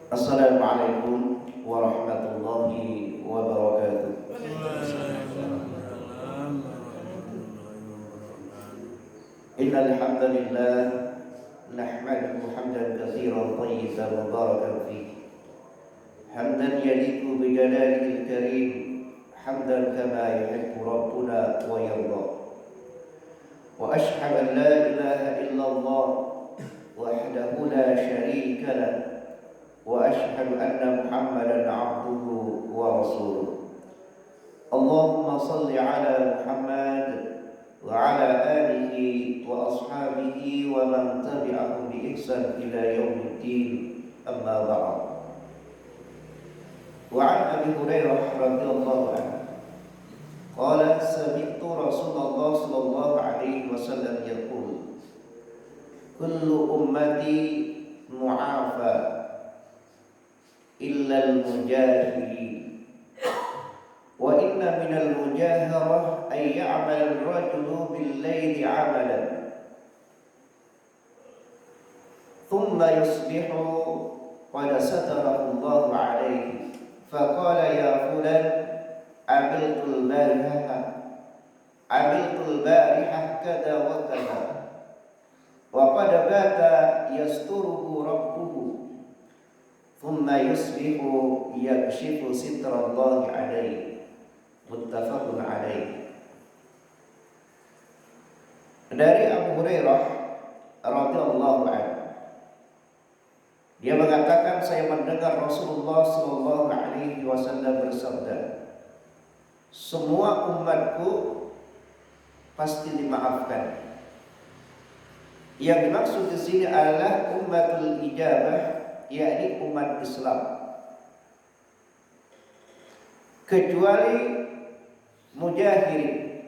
Assalamualaikum warahmatullahi wabarakatuh. Innal hamdalillah nahmaduhu hamdan katsiran thayyiban mubarakan fihi. Hamdan yaliqu bi jalalihil karim, hamdan kama yuhibbu rabbuna wa yarda. Wa ashhadu an la ilaha illallah wahdahu la syarika lah. وأشهد أن محمدا عبده ورسوله اللهم صل على محمد وعلى آله وأصحابه ومن تبعهم بإحسان إلى يوم الدين أما بعد وعن أبي هريرة رضي الله عنه قال سمعت رسول الله صلى الله عليه وسلم يقول كل أمتي معافى إلا المجاهرين وإن من المجاهرة أن يعمل الرجل بالليل عملا ثم يصبح قد ستره الله عليه فقال يا فلان عملت البارحة كذا وكذا وقد بات يستره ربه ثم يصبح يكشف ستر الله عليه متفق عليه. Dari Abu Hurairah radhiyallahu anhu, dia mengatakan saya mendengar Rasulullah sallallahu alaihi wasallam bersabda, semua umatku pasti dimaafkan. Yang dimaksud di sini adalah ummatul ijabah, yakni umat Islam, kecuali mujahirin.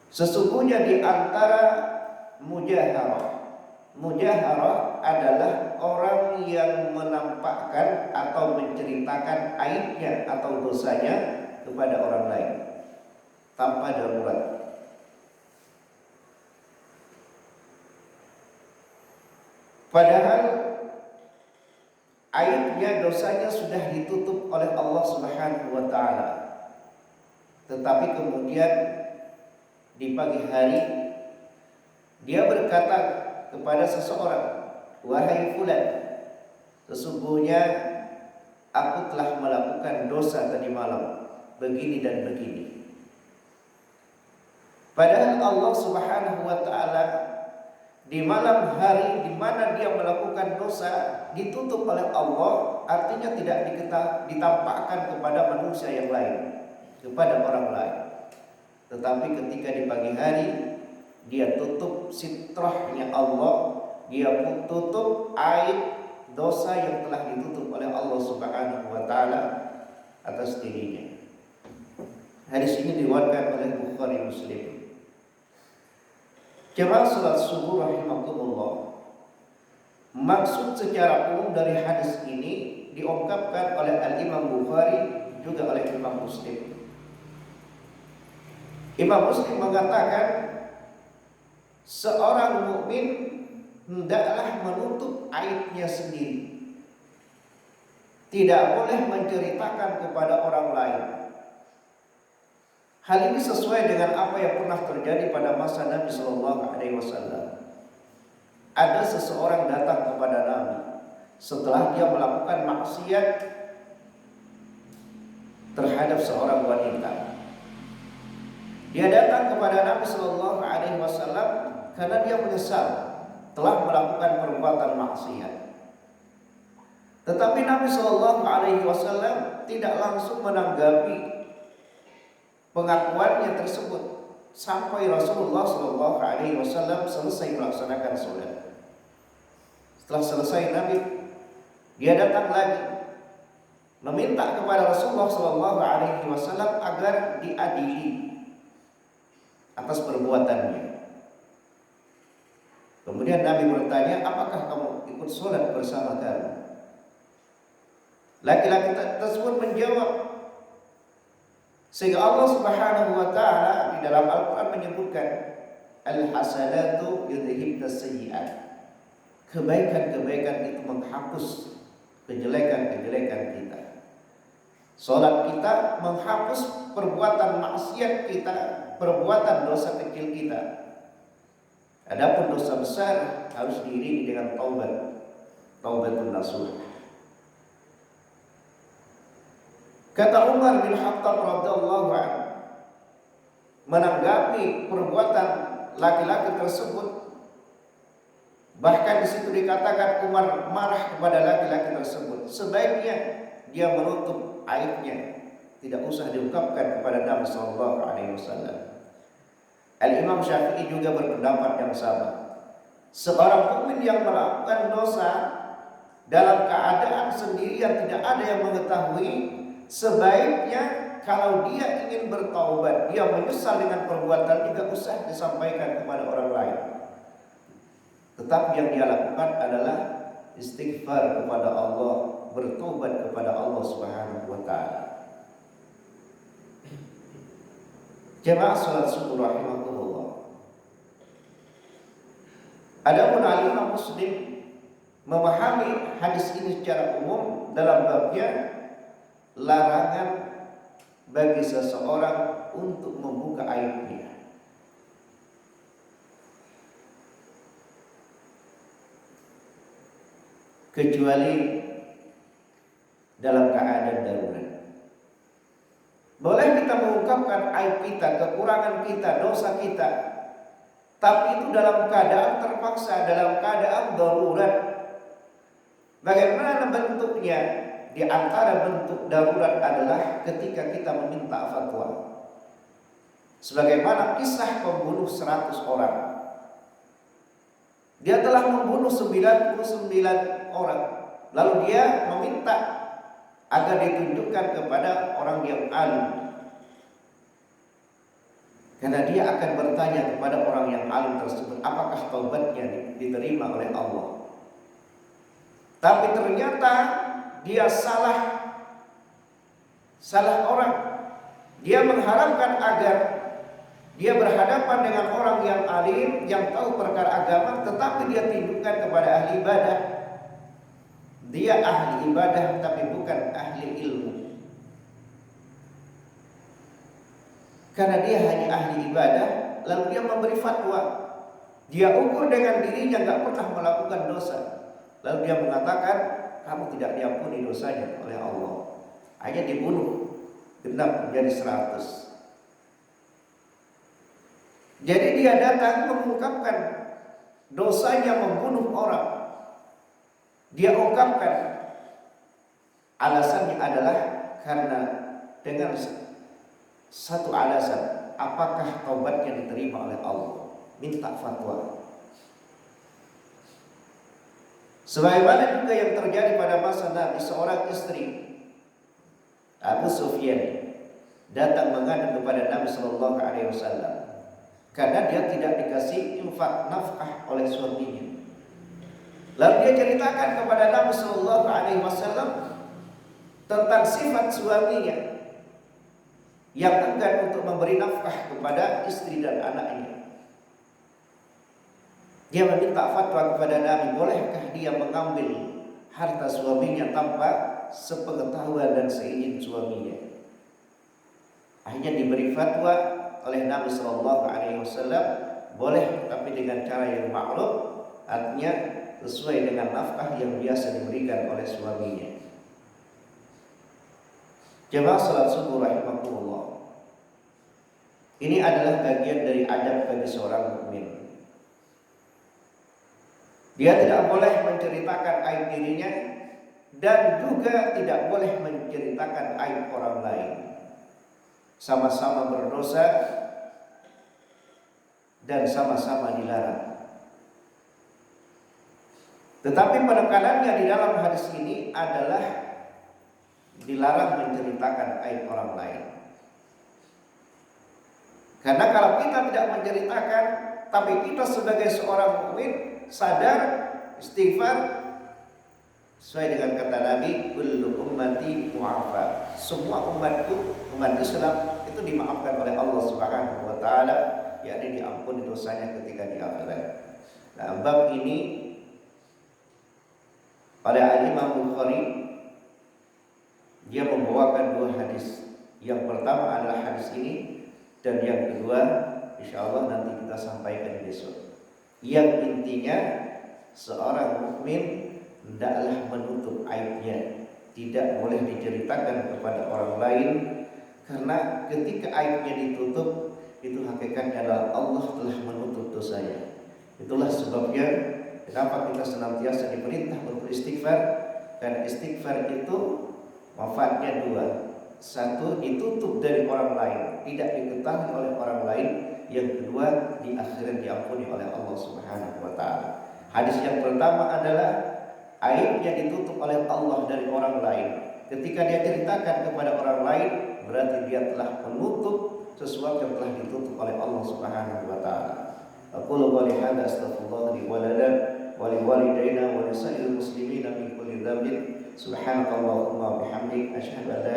Sesungguhnya di antara mujaharah adalah orang yang menampakkan atau menceritakan aibnya atau dosanya kepada orang lain tanpa darurat. Padahal aibnya, dosanya sudah ditutup oleh Allah Subhanahu wa taala. Tetapi kemudian di pagi hari dia berkata kepada seseorang, "Wahai fulan, sesungguhnya aku telah melakukan dosa tadi malam, begini dan begini." Padahal Allah Subhanahu wa taala di malam hari di mana dia melakukan dosa ditutup oleh Allah, artinya tidak ditampakkan kepada manusia yang lain, kepada orang lain. Tetapi ketika di pagi hari dia tutup sitrahnya Allah, dia tutup aib dosa yang telah ditutup oleh Allah Subhanahu wa taala atas dirinya. Hadis ini diriwayatkan oleh Bukhari Muslim. Jemaah salat subuh rahimakumullah, maksud secara umum dari hadis ini diungkapkan oleh Al-Imam Bukhari juga oleh Imam Muslim. Imam Muslim mengatakan seorang mukmin hendaklah menutup aibnya sendiri, tidak boleh menceritakan kepada orang lain. Hal ini sesuai dengan apa yang pernah terjadi pada masa Nabi Sallallahu Alaihi Wasallam. Ada seseorang datang kepada Nabi setelah dia melakukan maksiat terhadap seorang wanita. Dia datang kepada Nabi Sallallahu Alaihi Wasallam karena dia menyesal telah melakukan perbuatan maksiat. Tetapi Nabi Sallallahu Alaihi Wasallam tidak langsung menanggapi pengakuannya tersebut sampai Rasulullah Shallallahu Alaihi Wasallam selesai melaksanakan sholat. Setelah selesai Nabi, dia datang lagi meminta kepada Rasulullah Shallallahu Alaihi Wasallam agar diadili atas perbuatannya. Kemudian Nabi bertanya, apakah kamu ikut sholat bersama kami? Laki-laki tersebut menjawab, sehingga Allah Subhanahu wa taala di dalam Al-Qur'an menyebutkan al-hasanatu yudhibnas sayyi'at. kebaikan-kebaikan itu menghapus kejelekan-kejelekan kita. Salat kita menghapus perbuatan maksiat kita, perbuatan dosa kecil kita. Adapun dosa besar harus diiringi dengan taubat, taubatun nasuh. Kata Umar bin Khattab radhiyallahu anhu menanggapi perbuatan laki-laki tersebut, bahkan di situ dikatakan Umar marah kepada laki-laki tersebut. Sebaiknya dia menutup aibnya, tidak usah diungkapkan kepada Nabi sallallahu alaihi wasallam. Al-Imam Syafi'i juga berpendapat yang sama. Seorang mukmin yang melakukan dosa dalam keadaan sendirian, tidak ada yang mengetahui, sebaiknya kalau dia ingin bertaubat, dia menyesal dengan perbuatan, tidak usah disampaikan kepada orang lain. Tetapi yang dia lakukan adalah istighfar kepada Allah, bertobat kepada Allah Subhanahu wa taala. Jemaah salat subuh rahimakumullah. Adapun Al-Imam Muslim memahami hadis ini secara umum dalam babnya larangan bagi seseorang untuk membuka aibnya. Kecuali dalam keadaan darurat. Boleh kita mengungkapkan aib kita, kekurangan kita, dosa kita, tapi itu dalam keadaan terpaksa, dalam keadaan darurat. Bagaimana bentuknya? Di antara bentuk darurat adalah ketika kita meminta fatwa. Sebagaimana kisah pembunuh 100 orang. Dia telah membunuh 99 orang. Lalu dia meminta agar ditunjukkan kepada orang yang alim. Karena dia akan bertanya kepada orang yang alim tersebut, apakah taubatnya diterima oleh Allah. Tapi ternyata dia salah orang. Dia mengharapkan agar dia berhadapan dengan orang yang alim, yang tahu perkara agama, tetapi dia tunjukkan kepada ahli ibadah. Dia ahli ibadah tapi bukan ahli ilmu. Karena dia hanya ahli ibadah, lalu dia memberi fatwa. Dia ukur dengan dirinya, gak pernah melakukan dosa. Lalu dia mengatakan, kamu tidak diampuni dosanya oleh Allah. Hanya dibunuh, genap menjadi 100. Jadi dia datang mengungkapkan dosanya membunuh orang. Dia ungkapkan alasannya adalah karena dengan satu alasan, apakah taubatnya diterima oleh Allah. Minta fatwa. Sebagaimana juga yang terjadi pada masa Nabi, seorang istri Abu Sufyan datang mengadu kepada Nabi Sallallahu Alaihi Wasallam karena dia tidak dikasih infak nafkah oleh suaminya. Lalu dia ceritakan kepada Nabi Sallallahu Alaihi Wasallam tentang sifat suaminya yang enggan untuk memberi nafkah kepada istri dan anaknya. Dia meminta fatwa kepada Nabi, bolehkah dia mengambil harta suaminya tanpa sepengetahuan dan seizin suaminya. Akhirnya diberi fatwa oleh Nabi Sallallahu Alaihi Wasallam, boleh tapi dengan cara yang maklum, artinya sesuai dengan nafkah yang biasa diberikan oleh suaminya. Jemaah salat subuh rahimakumullah. Ini adalah bagian dari adab bagi seorang mukmin. Dia tidak boleh menceritakan aib dirinya dan juga tidak boleh menceritakan aib orang lain. Sama-sama berdosa dan sama-sama dilarang. Tetapi penekanannya di dalam hadis ini adalah dilarang menceritakan aib orang lain. Karena kalau kita tidak menceritakan, tapi kita sebagai seorang mukmin sadar, istighfar, sesuai dengan kata Nabi, kullu ummati mu'afa. Semua umatku, umat Islam itu dimaafkan oleh Allah Subhanahu wa taala, yakni diampuni dosanya ketika di akhirat. Nah, bab ini oleh Al-Imam Bukhari. Dia membawakan dua hadis. Yang pertama adalah hadis ini, dan yang kedua insyaallah nanti kita sampaikan besok. Yang intinya seorang mukmin hendaklah menutup aibnya, tidak boleh diceritakan kepada orang lain, karena ketika aibnya ditutup itu hakikatnya adalah Allah telah menutup dosanya. Itulah sebabnya kenapa kita senantiasa diperintah untuk istighfar, karena istighfar itu manfaatnya dua. Satu, ditutup dari orang lain, tidak diketahui oleh orang lain. Yang kedua, di akhirat diampuni oleh Allah Subhanahu wa taala. Hadis yang pertama adalah aibnya ditutup oleh Allah dari orang lain. Ketika dia ceritakan kepada orang lain, berarti dia telah menutup sesuatu yang telah ditutup oleh Allah Subhanahu wa taala. Aqulu qouli hadza astaghfirullah li wa lana wa li walidayna wa li sa'iril muslimina min kulli dhanbin. Subhanakallahumma wa bihamdik asyhadu an la